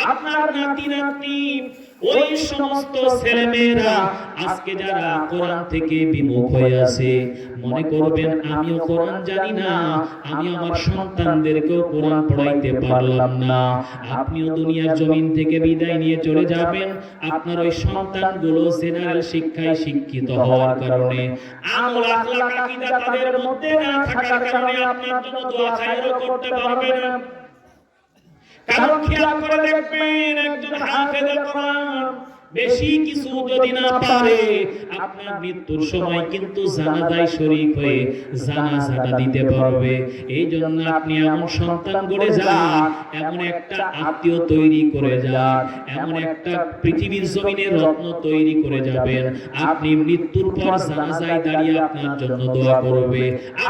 আপনার নাতি নাতনি, ওই সমস্ত ছেলেমেয়েরা আজকে যারা কোরআন থেকে বিমুখ হয়ে আছে, মনে করবেন আমিও কোরআন জানি না, আমি আমার সন্তানদেরকেও কোরআন পড়াইতে পারলাম না। আপনিও দুনিয়ার জমিন থেকে বিদায় নিয়ে চলে যাবেন, আপনার ওই সন্তানগুলো জেনারেল শিক্ষায় শিক্ষিত হওয়ার কারণে, আমল আখলাক আকীদা তাদের মধ্যে না থাকার কারণে আপনার জন্য দোয়া খায়রও করতে পারবে না। কারণ খেয়াল করে দেখবেন, একজন হাফেজে কোরআন বেশি কিছু যদি না পারে, আপনার মৃত্যুর সময় কিন্তু জানাজায় শরীক হয়ে জানাজাটা দিতে পারবে। এই জন্য আপনি এমন সন্তান গড়ে যান, এমন একটা আত্মীয় তৈরি করে যান, এমন একটা পৃথিবীর জমিনে রত্ন তৈরি করে যাবেন, আপনি মৃত্যুর পর জানাজায় দাঁড়িয়ে আপনার জন্য দোয়া করবে।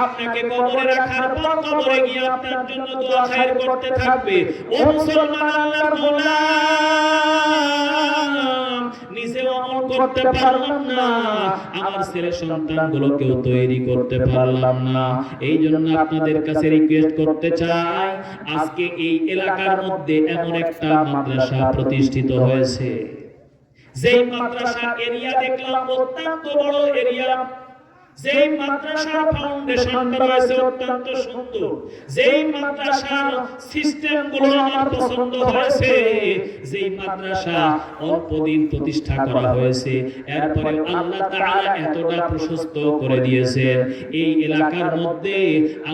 আপনাকে কবরে রাখার পর কবরে গিয়ে আপনার জন্য দোয়া খায়ের করতে থাকবে। ও মুসলমান, আল্লাহর গোলাম, নিজে আমল করতে পারলাম না, আমার ছেলে সন্তানগুলোকেও তৈরি করতে পারলাম না। এই জন্য আপনাদের কাছে রিকোয়েস্ট করতে চাই, আজকে এই এলাকার মধ্যে এমন একটা মাদ্রাসা প্রতিষ্ঠিত হয়েছে, যেই মাদ্রাসার এরিয়া দেখলাম অত্যন্ত বড় এরিয়া, যেই মাদ্রাসার ফাউন্ডেশনটা রয়েছে অত্যন্ত সুন্দর, যেই মাদ্রাসার সিস্টেমগুলো আমার পছন্দ হয়েছে, যেই মাদ্রাসা অল্প দিন প্রতিষ্ঠা করা হয়েছে, এরপরে আল্লাহ তাআলা এতটা প্রশস্ত করে দিয়েছেন, এই এলাকার মধ্যে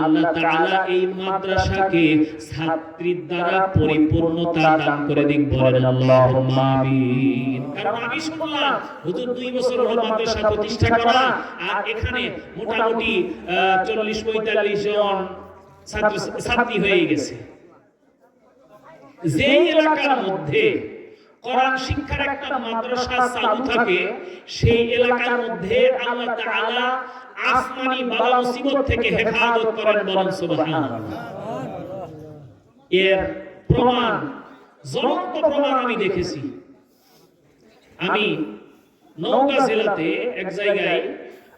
আল্লাহ তাআলা এই মাদ্রাসাকে ছাত্রীর দ্বারা পরিপূর্ণতা দান করে দিক, বলেন আল্লাহুম্মা আমিন। কারণ আমি শুনলাম হুজুর 2 বছর হলো মাদ্রাসা প্রতিষ্ঠা করা, আর এখানে মোটামুটি 40-45 জন ছাত্রী হয়ে গেছে। যে এলাকার মধ্যে কোরআন শিক্ষার একটা মাদ্রাসা চালু থাকে, সেই এলাকার মধ্যে আল্লাহ তাআলা আসমানি বালা মুসিবত থেকে হেফাজত করেন, বলেন সুবহানাল্লাহ। এর প্রমাণ, জ্বলন্ত প্রমাণ আমি দেখেছি। আমি নওগাঁ জেলাতে এক জায়গায়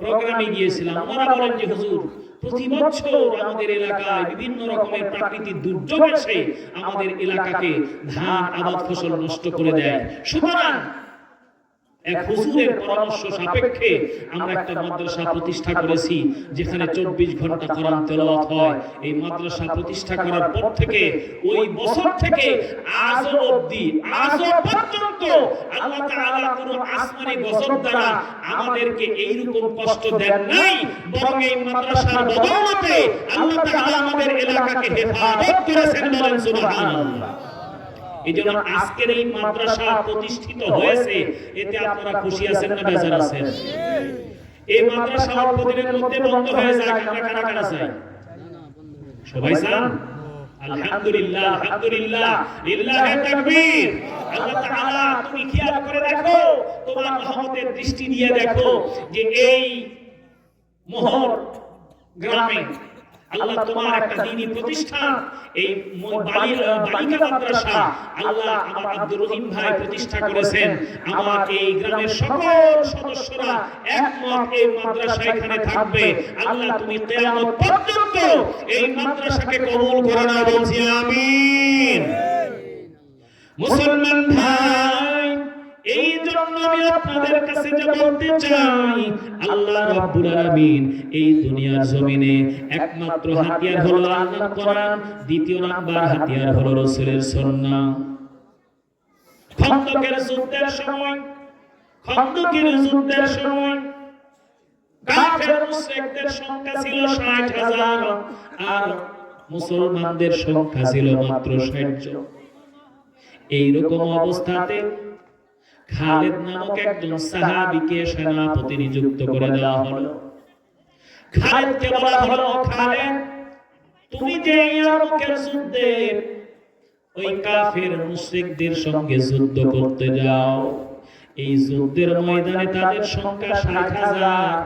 প্রোগ্রামে গিয়েছিলাম। ওনারা বলেন যে হুজুর, প্রতি বছর আমাদের এলাকায় বিভিন্ন রকমের প্রাকৃতিক দুর্যোগ এসে আমাদের এলাকাকে ধান আবাদ ফসল নষ্ট করে দেয়। সুতরাং এক হুজুরের পরামর্শ সাপেক্ষে আমরা একটা মাদ্রাসা প্রতিষ্ঠা করেছি, যেখানে 24 ঘন্টা কোরআন তেলাওয়াত হয়। এই মাদ্রাসা প্রতিষ্ঠা করার পর থেকে, ওই বছর থেকে আজও অবধি, আজও পর্যন্ত আল্লাহ তাআলা কোন আসমানি গজব দ্বারা আমাদেরকে এইরকম কষ্ট দেন নাই, বরং এই মাদ্রাসার বদৌলতে আল্লাহ তাআলা আমাদের এলাকাকে হেফাজত করেছেন, বলেন সুবহানাল্লাহ। এইজন্য আজকের এই মাদ্রাসা প্রতিষ্ঠিত হয়েছে, এতে আপনারা খুশি আছেন না বেজার আছেন? এই মাদ্রাসা অল্প দিনের মধ্যে বন্ধ হয়ে যায়, আমরা কারা কারা চাই? সবাই চান? আলহামদুলিল্লাহ, আলহামদুলিল্লাহ, লিল্লাহি তাকবীর। আল্লাহ তাআলা, তুমি খেয়াল করে দেখো, তোমার রহমতের দৃষ্টি দিয়ে দেখো যে এই মোহর গ্রামে আল্লাহ তোমার একটা দ্বীনি প্রতিষ্ঠান, এই বালিকা মাদ্রাসা আল্লাহ আমার আব্দুর রহিম ভাই প্রতিষ্ঠা করেছেন। আমার এই গ্রামের সকল সদস্যরা একমত এই মাদ্রাসা এখানে থাকবে। আল্লাহ তুমি কিয়ামত পর্যন্ত এই মাদ্রাসাকে কবুল করে নাও, বলছি আমিন। মুসলমান ভাই, এই জন্য আমি আপনাদের কাছে যে বলতে চাই, আল্লাহ রাব্বুল আলামিন এই দুনিয়ার জমিনে একমাত্র হাতিয়ার হলো আল্লাহর কোরআন, দ্বিতীয় নাম্বার হাতিয়ার হলো রাসূলের সুন্নাহ। খন্দকের যুদ্ধের সময় কাফের মুশরিকদের সংখ্যা ছিল 60,000 আর মুসলমানদের সংখ্যা ছিল মাত্র 60 জন। এই রকম অবস্থাতে খালিদ নামক একজন সাহাবীকে সেনাপতি নিযুক্ত করে দেওয়া হলো। খালিদকে বলা হলো, খালিদ, তুমি যে ইয়ারমুকের যুদ্ধে ওই কাফের মুশরিকদের সঙ্গে যুদ্ধ করতে যাও, এই যুদ্ধের ময়দানে তাদের সংখ্যা 60,000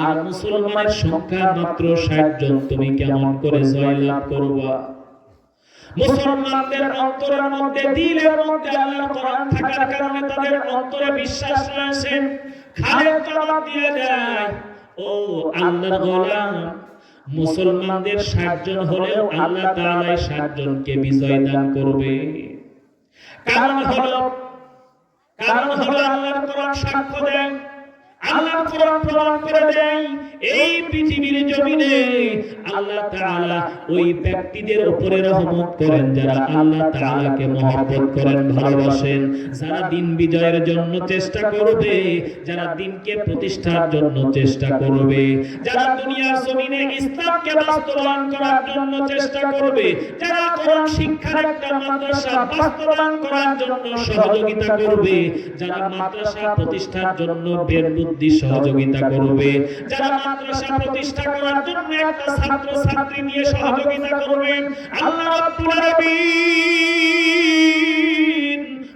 আর মুসলমানের সংখ্যা মাত্র 60 জন, তুমি কেমন করে জয়লাভ করবা? মুসলমানদের অন্তরের মধ্যে, দিলের মধ্যে আল্লাহর কোরআন থাকার কারণে তাদের অন্তরে বিশ্বাস রয়েছে। খালিদ জবাব দিয়ে দেয়, ও আল্লাহর গোলাম, মুসলমানদের 60 জন হলেও আল্লাহ তাআলা 60 জনকে বিজয় দান করবে। কারণ হলো আল্লাহর কোরআন সাক্ষ্য দেয়, আল্লাহর কোরআন প্রমাণ করে দেয়, এই পৃথিবীর জমিনে আল্লাহ তাআলা ওই ব্যক্তিদের উপরে রহমত করেন যারা আল্লাহ তাআলাকে মহব্বত করেন, ভালোবাসেন, যারা দিন বিজয়ের জন্য চেষ্টা করবে, যারা দিনকে প্রতিষ্ঠার জন্য চেষ্টা করবে, যারা দুনিয়ার জমিনে ইসলামকে বাস্তবায়ন করার জন্য চেষ্টা করবে, যারা কোরআন শিক্ষার একটা মাদ্রাসা বাস্তবায়ন করার জন্য সহযোগিতা করবে, যারা মাদ্রাসা প্রতিষ্ঠার জন্য বের বুদ্ধি সহযোগিতা করবে, যারা মাদ্রাসা প্রতিষ্ঠা করার জন্য একটা ছাত্র ছাত্রী নিয়ে সহযোগিতা করবেন, আল্লাহ রাব্বুল আলামিন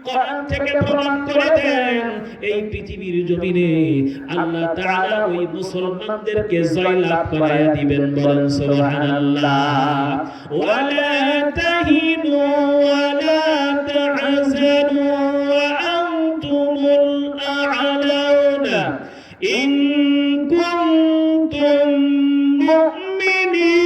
কোরআন থেকে প্রমাণ করে দেন এই পৃথিবীর জমিনে আল্লাহ তাআলা ওই মুসলমানদেরকে জয়লাভ করায়া দিবেন। বলেন সুবহানাল্লাহ। ওয়ালা তাহিনু ওয়ালা তাহজানু ওয়া আনতুমুল আ'লাউনা ইন কুনতুম মুমিনিন।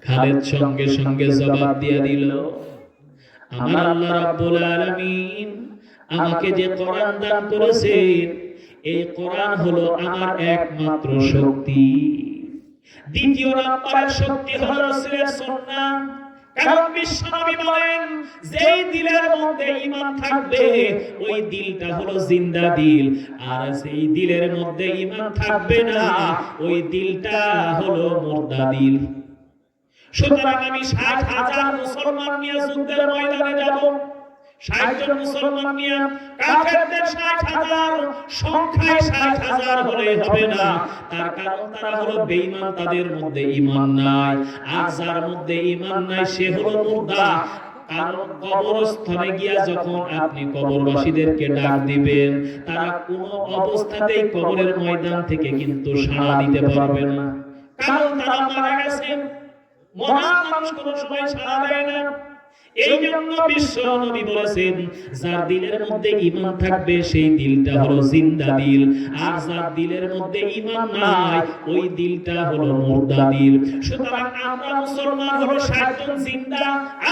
খালেদ সঙ্গে সঙ্গে জবাব দিয়ে দিল, আমার আল্লাহ রাব্বুল আলামিন আমাকে যে কোরআন দান করেছেন, এই কোরআন হলো আমার একমাত্র শক্তি। দ্বিতীয় নম্বরের শক্তি হলো রাসূলের সুন্নাহ। কারণ বিশ্বনবী বলেন, যেই দিলের মধ্যে ঈমান থাকবে ওই দিলটা হলো জিন্দা দিল, আর যেই দিলের মধ্যে ঈমান থাকবে না ওই দিলটা হলো মুর্দা দিল। সুতরাং আমি ৬০,০০০ মুসলমান নিয়ে যুদ্ধের ময়দানে যাব, ৬০ জন মুসলমান নিয়ে, কাফেরদের ৬০,০০০ সংখ্যায় ৬০,০০০ হলে হবে না। তার কারণ তারা হলো বেঈমান, তাদের মধ্যে ঈমান নাই, আর যার মধ্যে ঈমান নাই সে হলো মুর্দা। কারণ কবরস্থানে গিয়া যখন আপনি কবরবাসীদেরকে ডাক দিবেন, তারা কোনো অবস্থাতেই কবরের ময়দান থেকে কিন্তু সাড়া দিতে পারবে না, কারণ তারা মারা গেছে। মহান মানুষ কোনো সময় সাড়া দেয় না। এই জন্য বিশ্ব নবী বলেছেন, যার দিলের মধ্যে ঈমান থাকবে সেই দিলটা হলো জিন্দা দিল, আর যার দিলের মধ্যে ঈমান নাই ওই দিলটা হলো মুর্দা দিল। সুতরাং আমরা মুসলমান হলো ৬০ জন জিন্দা,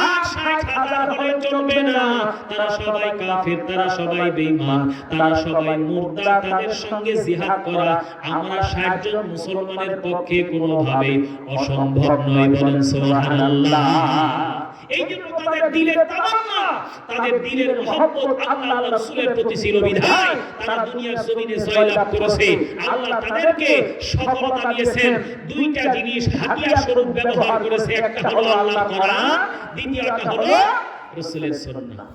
আর ৬০,০০০ হলে চলবে না। তারা সবাই কাফের, তারা সবাই বেঈমান, তারা সবাই মুর্দা, তাদের সঙ্গে জিহাদ করা আমরা ৬০ জন মুসলমানের পক্ষে কোনোভাবে অসম্ভব নয়। বলেন সুবহানাল্লাহ। এই জন্য তাদের দিলের তামান্না, তাদের দিলের মহব্বত আল্লাহ ও রাসূলের প্রতি ছিল বিধায় তারা দুনিয়ার জমিনে জয়লাভ করেছে। আল্লাহ তাদেরকে সফলতা দিয়েছেন, দুইটা জিনিস হাতিয়ার স্বরূপ ব্যবহার করেছে, একটা হলো আল্লাহর কোরআন, দ্বিতীয়টা হলো রাসূলের সুন্নাহ।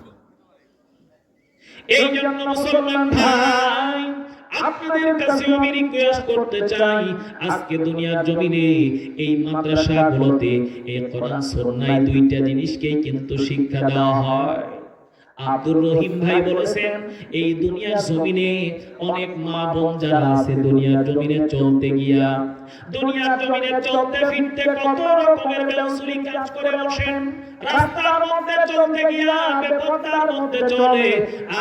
এই জন্য মুসলমান ভাই, আপনাদের কাছে আমি রিকোয়েস্ট করতে চাই, আজকে দুনিয়ার জমিনে এই মাদ্রাসাগুলোতে এই কোরআন সুন্নাহ দুইটা জিনিসকেই কিন্তু শিক্ষা দেওয়া হয়। আব্দুর রহিম ভাই বলেছেন, এই দুনিয়ার জমিনে অনেক মা বোন যারা আছে দুনিয়ার জমিনে চলতে গিয়া, দুনিয়ার জমিনে চলতে ফিরতে কত রকমের বেউসুরি কাজ করে বসেন। রাস্তার মধ্যে চলতে গিয়া বেপরদার মধ্যে চলে,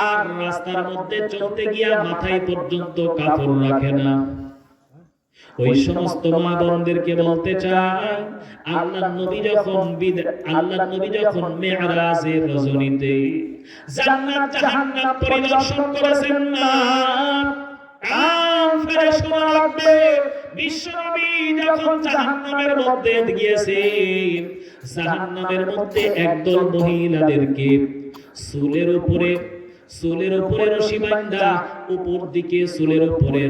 আর রাস্তার মধ্যে চলতে গিয়া মাথায় পর্যন্ত কাপড় রাখে না। ওই সমস্ত মা বোনদেরকে বলতে চাই, আল্লাহর নবী যখন মেরাজের রজনীতে জান্নাত জাহান্নাম পরিদর্শন করেছেন না, কান ফেরে শোনা লাগবে। বিশ্বনবী যখন জাহান্নামের মধ্যে গিয়েছেন, জাহান্নামের মধ্যে একদল মহিলাদেরকে চুলের উপরে রশি বাঁধা, উপর দিকে চুলের উপরে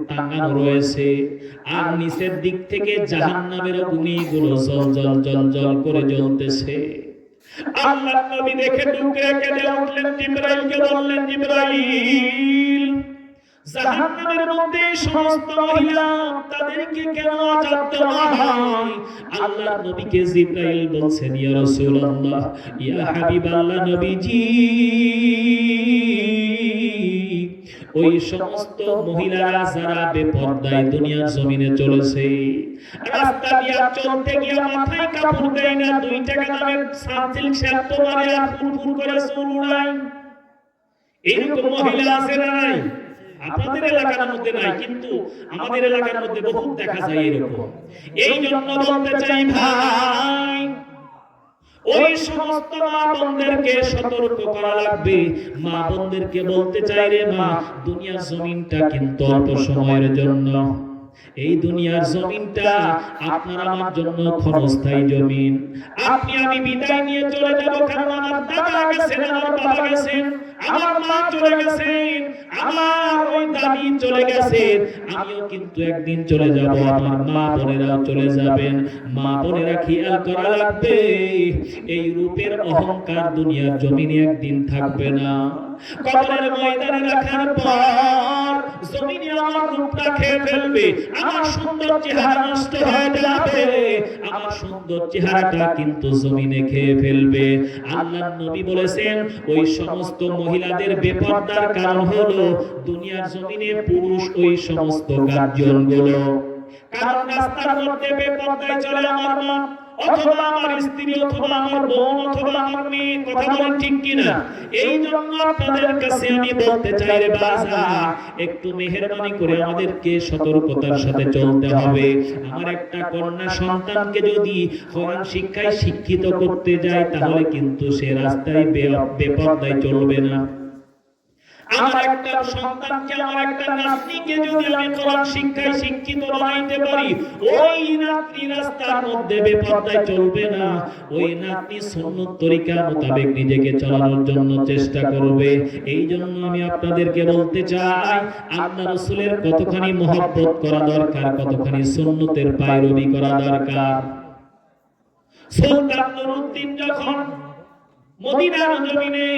টাঙানো রয়েছে, আর নিচের দিক থেকে জাহান্নামের অগ্নিগুলো জল করে জ্বলতেছে। আল্লাহর নবী দেখে ডুকরে কেঁদে উঠলেন, জিবরাইলকে বললেন, জিবরাইল, জাহান্নামের মধ্যে সমস্ত মহিলা, তাদেরকে কেন আযাব দেওয়া হয়? আল্লাহর নবীকে জিবরাইল বলছেন, ইয়া রাসূলুল্লাহ, ইয়া হাবিবাল্লাহ নবীজি, ওই সমস্ত মহিলারা যারা বেপরদায় দুনিয়ার জমিনে চলেছে, রাস্তা দিয়ে চলতে গিয়ে মাথায় কাপড় দেয় না, 2 টাকা দামের সানসিল্ক শ্যাম্পু মারে আর ফুরফুর করে চুল উড়ায়, এরকম মহিলা আছে না নাই? আপনাদের এলাকার মধ্যে নাই, কিন্তু আমাদের এলাকার মধ্যে বহুত দেখা যায় এরকম। এই জন্য বলতে চাই ভাই, ওই সমস্ত মা বোনদেরকে সতর্ক করা লাগবে। মা বোনদেরকে বলতে চাই, রে মা, দুনিয়ার জমিনটা কিন্তু অল্প সময়ের জন্য। এই দুনিয়ার জমিনটা আপনার আমার জন্য ক্ষণস্থায়ী জমিন। আপনি আমি বিদায় নিয়ে চলে যাব, কারণ আমার দাদা গেছেন, আমার বাবা গেছেন, আমার মা চলে গেছেন, আমার ওই দাদি চলে গেছেন, আমিও কিন্তু একদিন চলে যাব, আমার মা বোনেরাও চলে যাবেন। মা বোনেরা খেয়াল করা লাগবে, এই রূপের অহংকার দুনিয়ার জমিনে একদিন থাকবে না। কবরের ময়দানে রাখার পর জমিনে আমার রূপটা খেয়ে ফেলবে, আমার সুন্দর চেহারা নষ্ট হয়ে যাবে, আমার সুন্দর চেহারাটা কিন্তু জমিনে খেয়ে ফেলবে। আল্লাহর নবী বলেছেন, ওই সমস্ত মহিলাদের বেপরদার কারণ হলো দুনিয়ার জমিনে পুরুষ ওই সমস্ত গার্জিয়ানগুলো। কারণ রাস্তার মধ্যে বেপরদায় চলে আমার মা, অথবা আমার স্ত্রী, অথবা আমার বোন, অথবা আমার মেয়ে। কথা বলেন ঠিক কিনা? এই জন্য আপনাদের কাছে আমি বলতে চাই, রে বাজা, একটু মেহেরবানি করে আমাদেরকে সতর্কতার সাথে চলতে হবে। আমার একটা কন্যা সন্তানকে যদি কোরআন শিক্ষায় শিক্ষিত করতে যায়, তাহলে কিন্তু সে রাস্তায় বেপরদায় চলবে না। আমার একটা সন্তানকে, আমার একটা নাতনিকে যদি আমি কোরআন শিক্ষায় শিক্ষিত বানাইতে পারি, ওই নাতনি রাস্তার মধ্যে বেপরদায় চলবে না। ওই নাতনি সুন্নত তরিকা মোতাবেক নিজেকে চালানোর জন্য চেষ্টা করবে। এই জন্য আমি আপনাদেরকে বলতে চাই, আল্লাহ রাসূলের কতখানি মহব্বত করা দরকার, কতখানি সুন্নতের পায়রবি করা দরকার। সুলতান নুরউদ্দিন যখন মদিনার জমিনে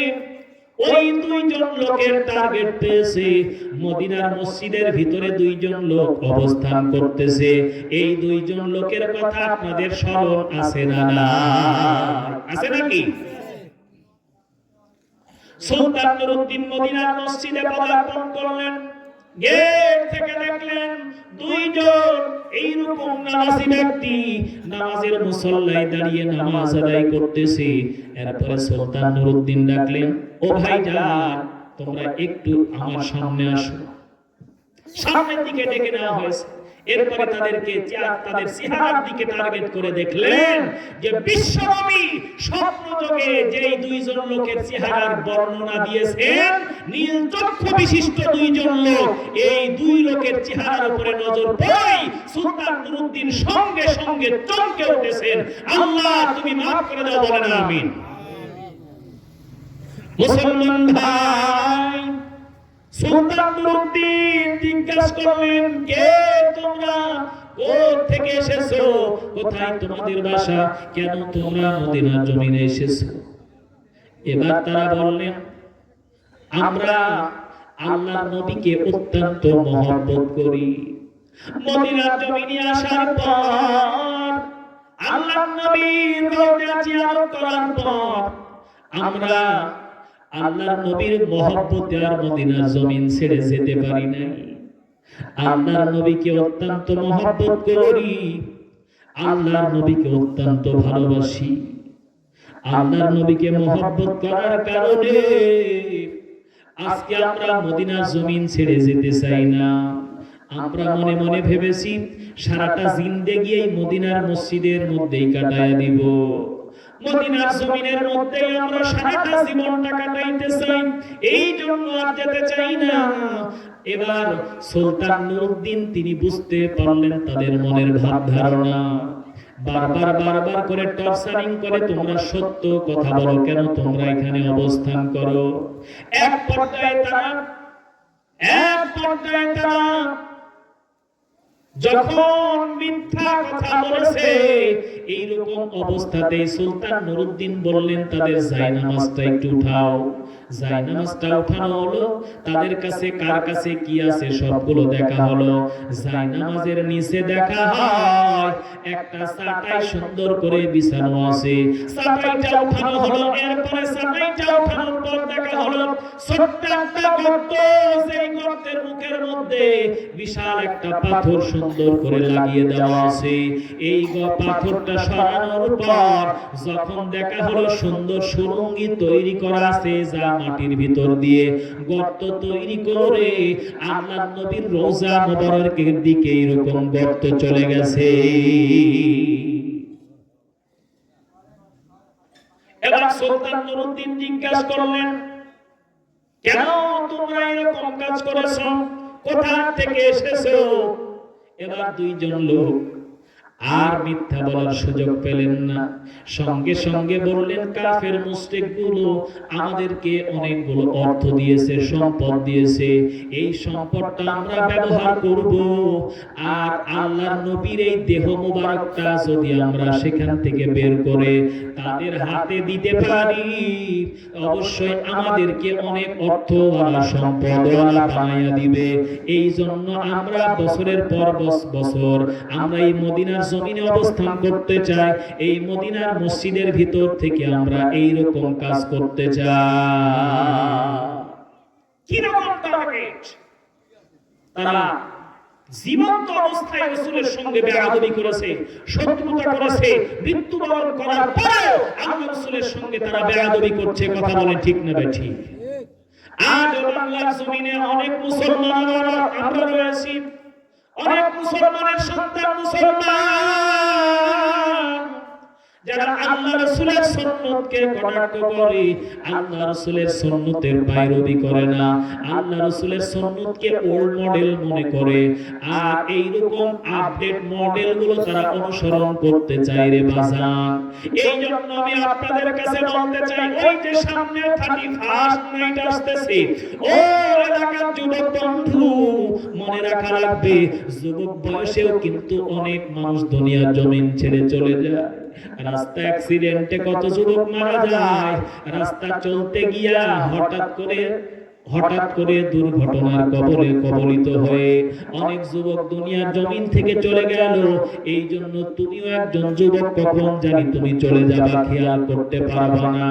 ওই দুইজন লোকের টার্গেট পেয়েছে, মদিনার মসজিদের ভিতরে দুইজন লোক অবস্থান করতেছে, এই দুইজন লোকের কথা আপনাদের স্মরণ আছে না? আছে নাকি? সুলতান নুরউদ্দিন মদিনার মসজিদে পদার্পণ করলেন, গেট থেকে দেখলেন দুইজন এইরকম নামাজি ব্যক্তি নামাজের মুসল্লায় দাঁড়িয়ে নামাজ আদায় করতেছে। এরপরে সুলতান নুরউদ্দিন ডাকলেন, ও ভাইজান, তোমরা একটু আমার সামনে আসো। সামনের দিকে ডেকে নেওয়া হয়েছে। এরপরে তাদেরকে তাদের চেহারার দিকে টার্গেট করে দেখলেন যে বিশ্বনবী স্বপ্নযোগে যেই দুইজন লোকের চেহারার বর্ণনা দিয়েছেন, নীল চক্ষু বিশিষ্ট দুইজন লোক, এই দুই লোকের চেহারার উপরে নজর পড়েই সুলতান নুরউদ্দিন সঙ্গে সঙ্গে চমকে উঠেছেন, আল্লাহ তুমি মাফ করে দাও, বলেন আমিন। মুসলমান ভাই, সুলতান নুরউদ্দিন জিজ্ঞাসা করলেন, কে তোমরা, কোথা থেকে এসেছো, কোথায় তোমাদের বাসা, কেন তোমরা মদিনার জমিনে এসেছো? এবার তারা বললেন, আমরা আল্লাহর নবীকে অত্যন্ত মহব্বত করি। মদিনার জমিনে আসার পর, আল্লাহর নবীর রওজা জিয়ারত করার পর আমরা আল্লাহর নবীর মহব্বতে আর মদিনার জমিন ছেড়ে যেতে পারি নাই। আল্লাহর নবীকে অত্যন্ত মহব্বত করি, আল্লাহর নবীকে অত্যন্ত ভালোবাসি। আল্লাহর নবীকে মহব্বত করার কারণে আজকে আমরা মদিনার জমিন ছেড়ে যেতে চাই না। আমরা মনে মনে ভেবেছি সারাটা জিন্দেগি এই মদিনার মসজিদের মধ্যেই কাটায় দিব, মদিনার জমিনের মধ্যে আমরা সারাটা জীবনটা কাটাইতে চাই, এই জন্য আর যেতে চাই না। এবার সুলতান নুরউদ্দিন তিনি বুঝতে পারলেন তাদের মনের ভাব ধারণা। বারবার করে টর্চারিং করে, তোমরা সত্য কথা বলো, কেন তোমরা এখানে অবস্থান করো। এক পর্যায়ে তারা যখন মিথ্যা কথা বলেছে, এইরকম অবস্থাতেই সুলতান নুরউদ্দিন বললেন, তাদের জায়নামাজটা একটু উঠাও। জায়নামাজটা উঠানো হলো, তাদের কাছে কার কাছে কি আছে সবগুলো দেখা হলো। জায়নামাজের নিচে দেখা হয় একটা চাটাই সুন্দর করে বিছানো আছে, চাটাইটা উঠানো হলো। এরপরে চাটাইটা উঠানোর পর দেখা হলো ছোট্ট একটা গর্ত, সেই গর্তের মুখের মধ্যে বিশাল একটা পাথর সুন্দর করে লাগিয়ে দেওয়া আছে। এই পাথরটা সরানোর পর যখন দেখা হলো সুন্দর সুরঙ্গি তৈরি করা আছে, যা মাটির ভিতর দিয়ে গর্ত তৈরি করে আল্লাহর নবীর রওজা মুবারকের দিকে এরকম গর্ত চলে গেছে। এবার সুলতান নুরউদ্দিন জিজ্ঞাসা করলেন, কেন তোমরা এরকম কাজ করেছো, কোথা থেকে এসেছো? এবার দুইজন লোক আর মিথ্যা বলার সুযোগ পেলেন না, সঙ্গে সঙ্গে বললেন, কাফের মুশরিকগুলো আমাদেরকে অনেকগুলো অর্থ দিয়েছে, সম্পদ দিয়েছে, এই সম্পদটা আমরা ব্যবহার করব, আর আল্লাহর নবীর এই দেহ মোবারকটা যদি আমরা সেখান থেকে বের করে তাদের হাতে দিতে পারি, অবশ্যই আমাদেরকে অনেক অর্থওয়ালা সম্পদওয়ালা বানাইয়া দিবে। এই জন্য আমরা বছরের পর বছর আমরা এই মদিনার জমিনে অবস্থান করতে চাই, এই মদিনার মসজিদের ভিতর থেকে আমরা এই রকম কাজ করতে চাই। কি রকম টার্গেট? তারা জীবন্ত অবস্থায় রাসূলের সঙ্গে বেয়াদবি করেছে, শত্রুতা করেছে, মৃত্যুবরণ করার পরেও আল্লাহ রাসূলের সঙ্গে তারা বেয়াদবি করছে। কথা বলেন ঠিক না বেঠিক? আজ বাংলার জমিনে অনেক মুসলমান আমরা রয়েছি, অনেক মুসলমানের সন্তান মুসলমান যারা আল্লাহ রাসূলের সুন্নতকে কটাক্ষ করে, আল্লাহ রাসূলের সুন্নতের বাইরবি করে না, আল্লাহ রাসূলের সুন্নতকে ওল্ড মডেল মনে করে, আর এই রকম আপডেট মডেলগুলো তারা অনুসরণ করতে চায় রে বাজান। এই জন্য আমি আপনাদের কাছে বলতে চাই, ওই যে সামনে 31st নাইট আসতেছে, ও এলাকার যুবক বন্ধু, মনে রাখা লাগবে, যুবক বয়সেও কিন্তু অনেক মানুষ দুনিয়ার জমিন ছেড়ে চলে যায়। রাস্তা অ্যাক্সিডেন্টে কত যুবক মারা যায়, রাস্তা চলতে গিয়া হঠাৎ করে দুর্ঘটনার কবলে কবলিত হয়ে অনেক যুবক দুনিয়ার জমিন থেকে চলে গেল। এই জন্য তুমিও একজন যুবক, কখন জানি তুমি চলে যাবা খেয়াল করতে পারবা না।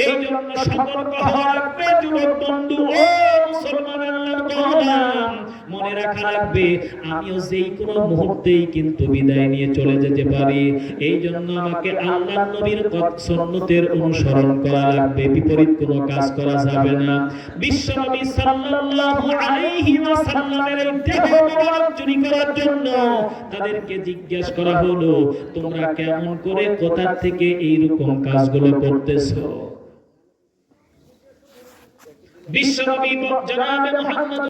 এই জন্য সতর্ক হওয়া লাগবে যুবক বন্ধু, ও মুসলমান আল্লাহর গোলাম, মনে রাখা লাগবে আমিও যেই কোনো মুহূর্তেই কিন্তু বিদায় নিয়ে চলে যেতে পারি। এই জন্য আমাকে আল্লাহর নবীর সুন্নতের অনুসরণ করা লাগবে, বিপরীত কোনো কাজ করা যাবে না। বিশ্বনবী সাল্লাল্লাহু আলাইহি ওয়াসাল্লামের দেহ মোবারক চুরি করার জন্য তাদেরকে জিজ্ঞাসা করা হলো, তোমরা কেমন করে কোথা থেকে এই রকম কাজগুলো করতেছো? বিশ্বনবী জনাবে মুহাম্মদ